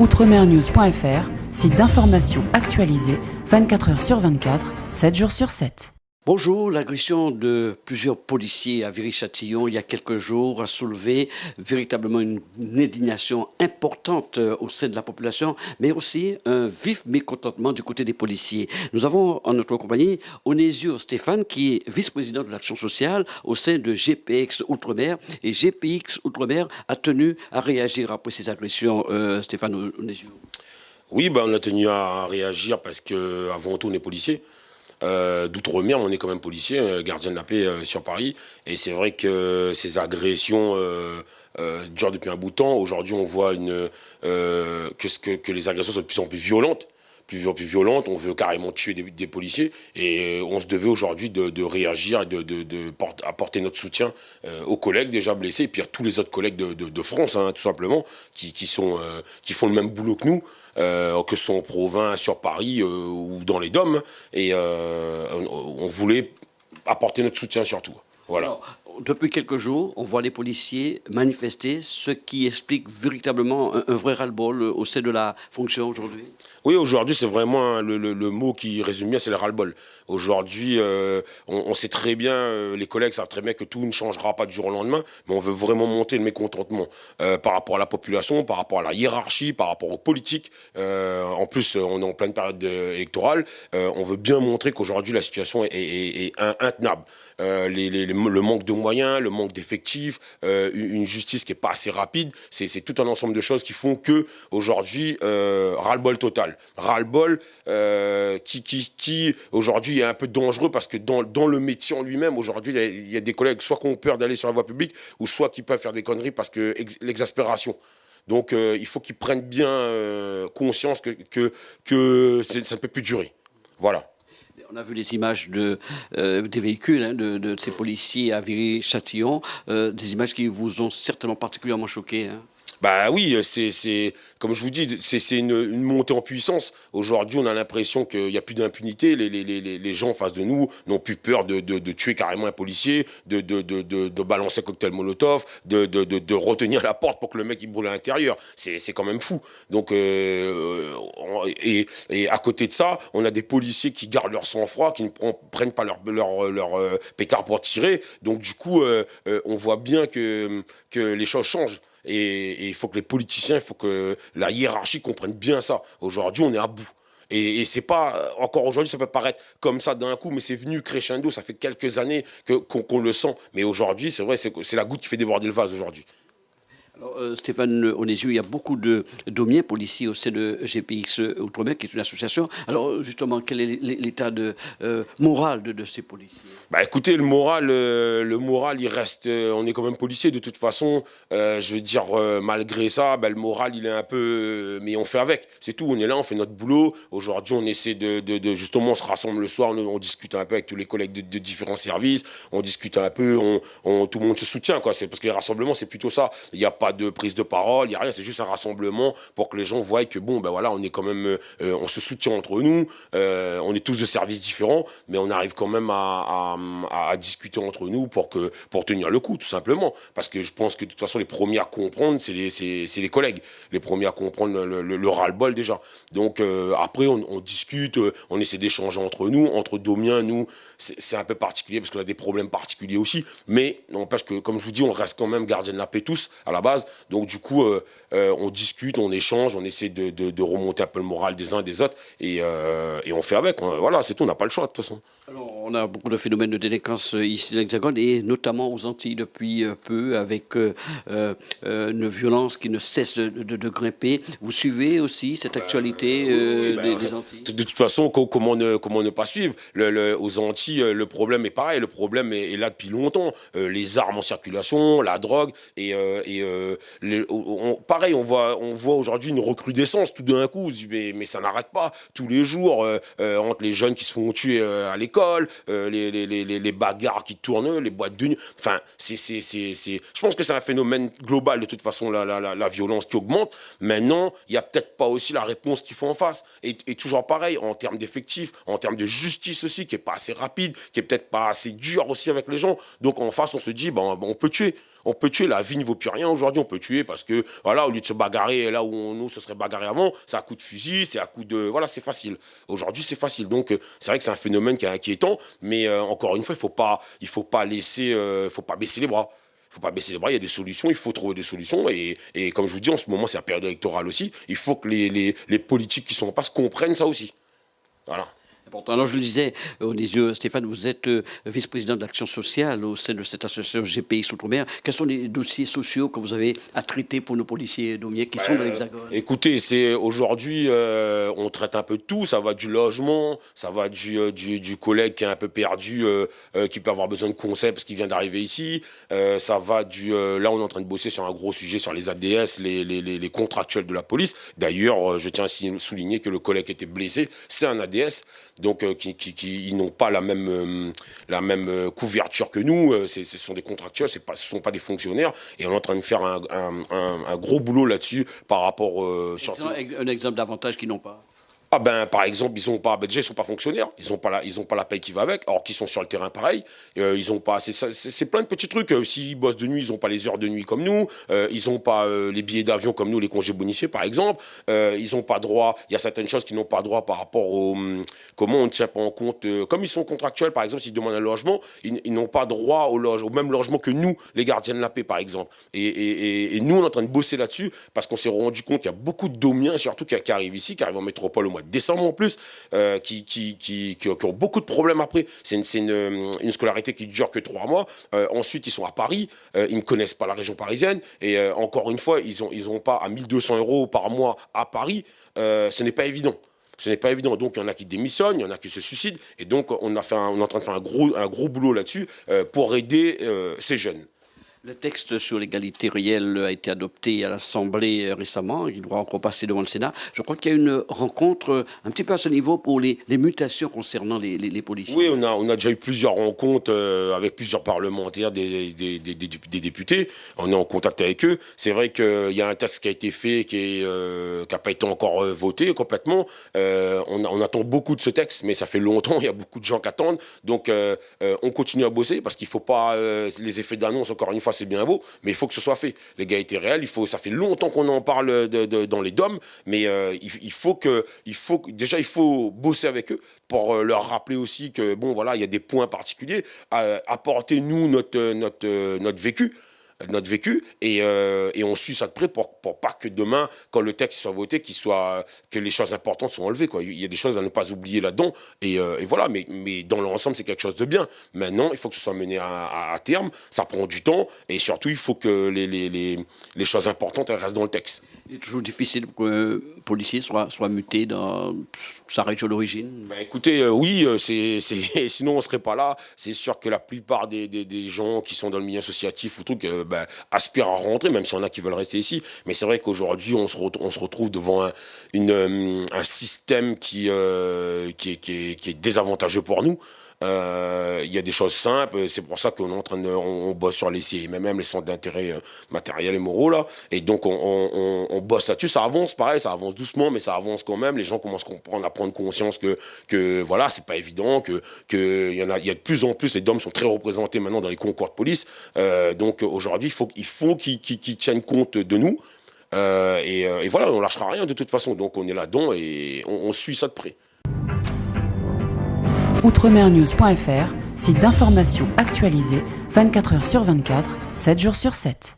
outremernews.fr, site d'information actualisé 24 heures sur 24, 7 jours sur 7. Bonjour, l'agression de plusieurs policiers à Viry-Châtillon il y a quelques jours a soulevé véritablement une indignation importante au sein de la population, mais aussi un vif mécontentement du côté des policiers. Nous avons en notre compagnie Onésio Stéphane, qui est vice-président de l'action sociale au sein de GPX Outre-mer, et GPX Outre-mer a tenu à réagir après ces agressions. Stéphane Onésio. Oui, on a tenu à réagir parce qu'avant tout on est policier. D'outre-mer, on est quand même policier, gardien de la paix sur Paris. Et c'est vrai que ces agressions durent depuis un bout de temps. Aujourd'hui, on voit que les agressions sont de plus en plus violentes. On veut carrément tuer des policiers. Et on se devait aujourd'hui de réagir et apporter notre soutien aux collègues déjà blessés. Et puis à tous les autres collègues de France, hein, tout simplement, qui font le même boulot que nous. Que ce soit en province, sur Paris ou dans les DOM. Et on voulait apporter notre soutien surtout. Voilà. Alors, depuis quelques jours, on voit les policiers manifester, ce qui explique véritablement un vrai ras-le-bol au sein de la fonction aujourd'hui. Oui, aujourd'hui, c'est vraiment le mot qui résume bien, c'est le ras-le-bol. Aujourd'hui, on sait très bien, les collègues savent très bien que tout ne changera pas du jour au lendemain, mais on veut vraiment monter le mécontentement par rapport à la population, par rapport à la hiérarchie, par rapport aux politiques. En plus, on est en pleine période électorale. On veut bien montrer qu'aujourd'hui, la situation est intenable. Le manque de moyens, le manque d'effectifs, une justice qui n'est pas assez rapide, c'est tout un ensemble de choses qui font que aujourd'hui, ras-le-bol total. Ras-le-bol qui aujourd'hui est un peu dangereux parce que dans le métier en lui-même, aujourd'hui, il y a des collègues soit qui ont peur d'aller sur la voie publique ou soit qui peuvent faire des conneries parce que l'exaspération. Donc il faut qu'ils prennent bien conscience que ça ne peut plus durer. Voilà. On a vu les images des véhicules hein, de ces policiers à Viry-Châtillon, des images qui vous ont certainement particulièrement choqué. Hein. Bah oui, c'est comme je vous dis, c'est une montée en puissance. Aujourd'hui, on a l'impression qu'il n'y a plus d'impunité. Les gens en face de nous n'ont plus peur de tuer carrément un policier, de balancer un cocktail Molotov, de retenir la porte pour que le mec il brûle à l'intérieur. C'est quand même fou. Donc, et à côté de ça, on a des policiers qui gardent leur sang-froid, qui ne prennent pas leur pétard pour tirer. Donc du coup, on voit bien que les choses changent. Et il faut que les politiciens, il faut que la hiérarchie comprenne bien ça. Aujourd'hui, on est à bout. Et c'est pas, encore aujourd'hui, ça peut paraître comme ça d'un coup, mais c'est venu crescendo, ça fait quelques années qu'on le sent. Mais aujourd'hui, c'est vrai, c'est la goutte qui fait déborder le vase aujourd'hui. Alors, Stéphane Onésio, il y a beaucoup de domiers policiers au sein de GPX Outre-mer, qui est une association. Alors, justement, quel est l'état moral de ces policiers? Bah écoutez, le moral, il reste. On est quand même policier de toute façon. Je veux dire, malgré ça, le moral, il est un peu. Mais on fait avec. C'est tout. On est là, on fait notre boulot. Aujourd'hui, on essaie de justement, on se rassemble le soir, on discute un peu avec tous les collègues de différents services. On discute un peu, tout le monde se soutient, quoi. C'est parce que les rassemblements, c'est plutôt ça. Il n'y a pas de prise de parole, il n'y a rien. C'est juste un rassemblement pour que les gens voient que bon, voilà, on est quand même, on se soutient entre nous. On est tous de services différents, mais on arrive quand même à discuter entre nous pour tenir le coup, tout simplement. Parce que je pense que de toute façon, les premiers à comprendre, c'est les collègues. Les premiers à comprendre le ras-le-bol déjà. Donc après, on discute, on essaie d'échanger entre nous, entre domiens, nous. C'est un peu particulier parce qu'on a des problèmes particuliers aussi. Mais n'empêche que, comme je vous dis, on reste quand même gardien de la paix tous, à la base. Donc du coup, on discute, on échange, on essaie de remonter un peu le moral des uns et des autres. Et on fait avec. Voilà, c'est tout, on n'a pas le choix de toute façon. Alors, on a beaucoup de phénomènes de délinquance ici dans l'Hexagone et notamment aux Antilles depuis peu avec une violence qui ne cesse de grimper. Vous suivez aussi cette actualité des Antilles? De toute façon, comment ne pas suivre aux Antilles, le problème est pareil. Le problème est là depuis longtemps. Les armes en circulation, la drogue pareil, on voit aujourd'hui une recrudescence tout d'un coup. Mais ça n'arrête pas. Tous les jours, entre les jeunes qui se font tuer à l'école, les bagarres qui tournent, les boîtes de nuit. Enfin, je pense que c'est un phénomène global de toute façon, la violence qui augmente. Maintenant, il n'y a peut-être pas aussi la réponse qu'il faut en face. Et toujours pareil, en termes d'effectifs, en termes de justice aussi, qui n'est pas assez rapide, qui n'est peut-être pas assez dur aussi avec les gens. Donc en face, on se dit, on peut tuer. On peut tuer, la vie ne vaut plus rien aujourd'hui. aujourd'hui, on peut tuer parce que, voilà, au lieu de se bagarrer là où nous, se serait bagarré avant, c'est à coup de fusil, c'est à coup de... Voilà, c'est facile. Aujourd'hui, c'est facile. Donc, c'est vrai que c'est un phénomène qui est inquiétant, mais encore une fois, il faut pas laisser... faut pas baisser les bras. Il ne faut pas baisser les bras, il y a des solutions, il faut trouver des solutions. Et comme je vous dis, en ce moment, c'est la période électorale aussi. Il faut que les politiques qui sont en place comprennent ça aussi. Voilà. Important. Alors, je le disais, Stéphane, vous êtes vice-président de l'action sociale au sein de cette association GPX Outre-mer. Quels sont les dossiers sociaux que vous avez à traiter pour nos policiers douaniers qui sont dans l'Hexagone? Écoutez, aujourd'hui, on traite un peu de tout. Ça va du logement, ça va du collègue qui est un peu perdu, qui peut avoir besoin de conseils parce qu'il vient d'arriver ici. Ça va là, on est en train de bosser sur un gros sujet sur les ADS, les contractuels de la police. D'ailleurs, je tiens à souligner que le collègue qui était blessé, c'est un ADS. Donc, ils n'ont pas la même couverture que nous. Ce sont des contractuels, ce ne sont pas des fonctionnaires. Et on est en train de faire un gros boulot là-dessus par rapport... Un exemple d'avantage qu'ils n'ont pas. Ah ben, par exemple, déjà, ils sont pas fonctionnaires, ils ont pas la paye qui va avec, alors qu'ils sont sur le terrain pareil, ils ont pas, c'est plein de petits trucs. S'ils bossent de nuit, ils ont pas les heures de nuit comme nous, ils ont pas les billets d'avion comme nous, les congés bonifiés par exemple, ils ont pas droit, il y a certaines choses qu'ils n'ont pas droit par rapport au, comment on ne tient pas en compte, comme ils sont contractuels par exemple, s'ils demandent un logement, ils n'ont pas droit au même logement que nous, les gardiens de la paix par exemple. Et nous, on est en train de bosser là-dessus, parce qu'on s'est rendu compte qu'il y a beaucoup de domiens, surtout qui arrivent ici, qui arrivent en métropole au mois de décembre en plus, qui ont beaucoup de problèmes après. C'est une scolarité qui dure que 3 mois. Ensuite, ils sont à Paris, ils ne connaissent pas la région parisienne, et encore une fois, ils ont pas à 1 200 € par mois à Paris. Ce n'est pas évident. Ce n'est pas évident. Donc, il y en a qui démissionnent, il y en a qui se suicident. Et donc, on est en train de faire un gros boulot là-dessus pour aider ces jeunes. Le texte sur l'égalité réelle a été adopté à l'Assemblée récemment. Il doit encore passer devant le Sénat. Je crois qu'il y a une rencontre un petit peu à ce niveau pour les mutations concernant les policiers. Oui, on a déjà eu plusieurs rencontres avec plusieurs parlementaires, des députés. On est en contact avec eux. C'est vrai qu'il y a un texte qui a été fait, qui n'a pas été encore voté complètement. On attend beaucoup de ce texte, mais ça fait longtemps. Il y a beaucoup de gens qui attendent. Donc, on continue à bosser parce qu'il ne faut pas les effets d'annonce, encore une fois, c'est bien beau, mais il faut que ce soit fait. L'égalité réelle, ça fait longtemps qu'on en parle dans les DOM, mais il faut bosser avec eux pour leur rappeler aussi que, bon, voilà, il y a des points particuliers, apporter, nous, notre vécu, et on suit ça de près pour pas que demain, quand le texte soit voté, que les choses importantes soient enlevées, quoi. Il y a des choses à ne pas oublier là-dedans, et voilà, mais dans l'ensemble, c'est quelque chose de bien. Maintenant, il faut que ce soit mené à terme, ça prend du temps, et surtout, il faut que les choses importantes elles restent dans le texte. Il est toujours difficile qu'un policier soit muté dans sa région d'origine. Ben écoutez, oui, sinon on ne serait pas là. C'est sûr que la plupart des gens qui sont dans le milieu associatif ou truc, aspirent à rentrer, même s'il y en a qui veulent rester ici. Mais c'est vrai qu'aujourd'hui, on se retrouve devant un système qui est désavantageux pour nous. Il y a des choses simples, c'est pour ça qu'on est en train on bosse sur les CMMM, les centres d'intérêt matériels et moraux là, et donc on bosse là-dessus, ça avance pareil, ça avance doucement, mais ça avance quand même, les gens commencent à prendre conscience que voilà, c'est pas évident, que il y a de plus en plus, les DOM sont très représentés maintenant dans les concours de police, donc aujourd'hui il faut qu'ils tiennent compte de nous, et voilà, on lâchera rien de toute façon, donc on est là-dedans et on suit ça de près. Outremernews.fr, site d'information actualisé 24 h sur 24, 7 jours sur 7.